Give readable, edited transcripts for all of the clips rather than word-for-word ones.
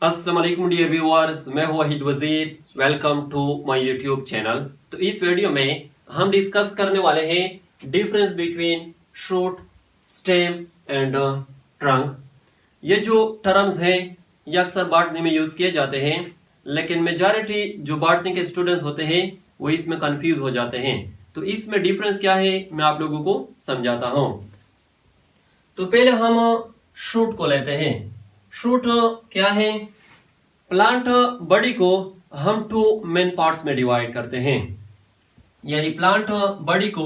अस्सलाम वालेकुम dear viewers, मैं हूं Wahid Wazir. Welcome to my YouTube channel. तो इस वीडियो में हम डिस्कस करने वाले हैं difference between shoot, stem and trunk. ये जो टर्म्स हैं ये अक्सर बॉटनी में यूज किए जाते हैं, लेकिन मेजॉरिटी जो बॉटनी के स्टूडेंट्स होते हैं वो इसमें कंफ्यूज हो जाते हैं। तो इसमें डिफरेंस क्या है मैं आप लोगों को समझाता हूं। तो पहले हम शूट को लेते हैं। शूट क्या है? प्लांट बॉडी को हम टू मेन पार्ट्स में डिवाइड करते हैं, यानी प्लांट बॉडी को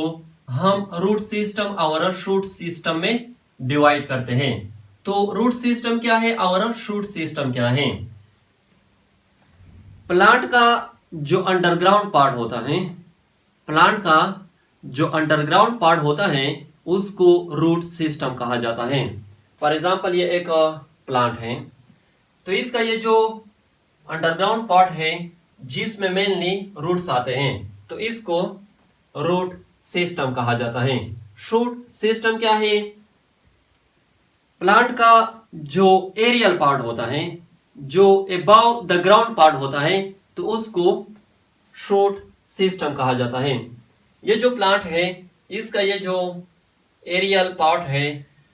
हम रूट सिस्टम और शूट सिस्टम में डिवाइड करते हैं। तो रूट सिस्टम क्या है और शूट सिस्टम क्या है? प्लांट का जो अंडरग्राउंड पार्ट होता है, प्लांट का जो अंडरग्राउंड पार्ट होता है उसको रूट सिस्टम कहा जाता है। फॉर एग्जाम्पल ये एक प्लांट है, तो इसका ये जो अंडरग्राउंड पार्ट है जिसमें मेनली रूट्स आते हैं, तो इसको रूट सिस्टम कहा जाता है। शूट सिस्टम क्या है? प्लांट का जो एरियल पार्ट होता है, जो अबव द ग्राउंड पार्ट होता है, तो उसको शूट सिस्टम कहा जाता है। ये जो प्लांट है इसका ये जो एरियल पार्ट है,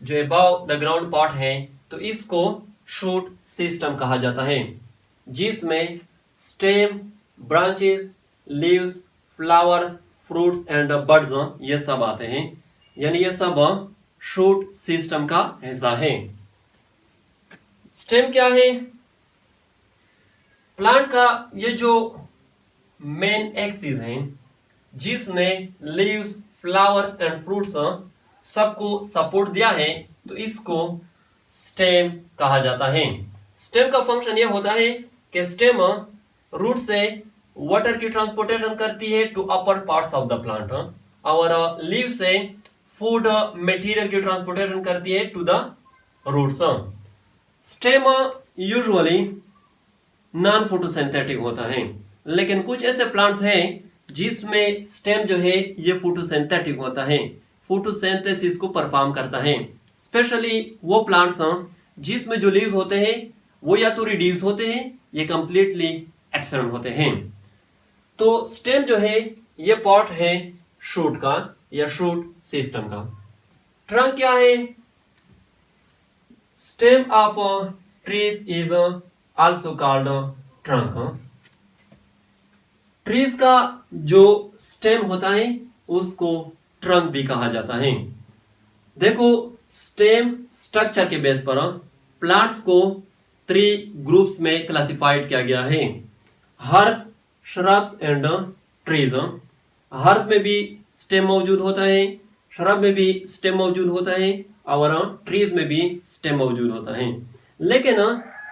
जो अबव द ग्राउंड पार्ट है, तो इसको शूट सिस्टम कहा जाता है, जिसमें stem, branches, leaves, flowers, fruits and buds ये सब आते हैं, यानी ये सब शूट सिस्टम का हिस्सा है। स्टेम क्या है? प्लांट का ये जो मेन एक्सिस है जिसने लीव्स, फ्लावर्स एंड फ्रूट्स सबको सपोर्ट दिया है, तो इसको स्टेम कहा जाता है। स्टेम का फंक्शन यह होता है कि स्टेम रूट से वाटर की ट्रांसपोर्टेशन करती है to upper parts of the plant, और लीव से फूड मटेरियल की ट्रांसपोर्टेशन करती है to the roots. Stem usually non photosynthetic होता है, लेकिन कुछ ऐसे प्लांट्स हैं जिसमें स्टेम जो है ये फोटोसिंथेटिक होता है, फोटोसिंथेसिस को परफॉर्म करता है। स्पेशली वो प्लांट्स जिसमें जो लीव्स होते हैं वो या तो रिड्यूस होते हैं या कंप्लीटली एब्सेंट होते हैं। तो स्टेम जो है ये पार्ट है शूट का या शूट सिस्टम का। ट्रंक क्या है? Stem of trees is also called trunk. Trees का जो स्टेम होता है उसको ट्रंक भी कहा जाता है। देखो, स्टेम स्ट्रक्चर के बेस पर प्लांट्स को 3 ग्रुप्स में क्लासिफाइड किया गया है: herbs, shrubs and trees. Herbs में भी स्टेम मौजूद होता है, श्रब में भी स्टेम मौजूद होता है, और ट्रीज में भी स्टेम मौजूद होता है। लेकिन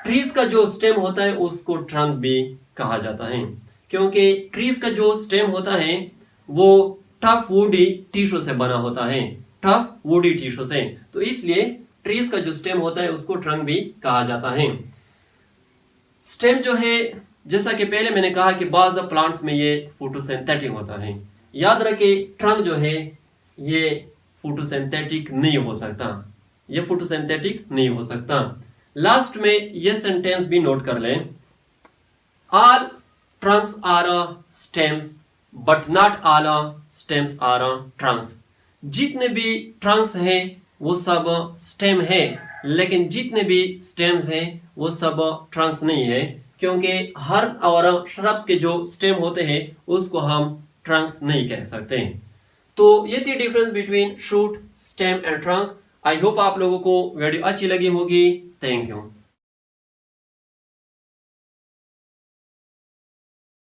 ट्रीज का जो स्टेम होता है उसको ट्रंक भी कहा जाता है, क्योंकि ट्रीज का जो स्टेम होता है वो टफ वुडी टिश्यू से बना होता है, टफ वुडी टिश्यू से, तो इसलिए ट्रीज का जो स्टेम होता है उसको ट्रंक भी कहा जाता है। स्टेम जो है, जैसा कि पहले मैंने कहा कि बाज प्लांट्स में ये फोटोसिंथेटिक होता है, याद रखे ट्रंक जो है ये फोटोसिंथेटिक नहीं हो सकता, ये फोटोसिंथेटिक नहीं हो सकता। लास्ट में ये सेंटेंस भी नोट कर लें: all trunks are stems but not all stems are trunks. जितने भी ट्रंक्स हैं वो सब स्टेम है, लेकिन जितने भी स्टेम्स हैं वो सब ट्रंक्स नहीं है, क्योंकि हर्ब और श्रब्स के जो स्टेम होते हैं उसको हम ट्रंक्स नहीं कह सकते। तो ये थी difference between shoot, stem and trunk. I hope आप लोगों को वीडियो अच्छी लगी होगी। Thank you.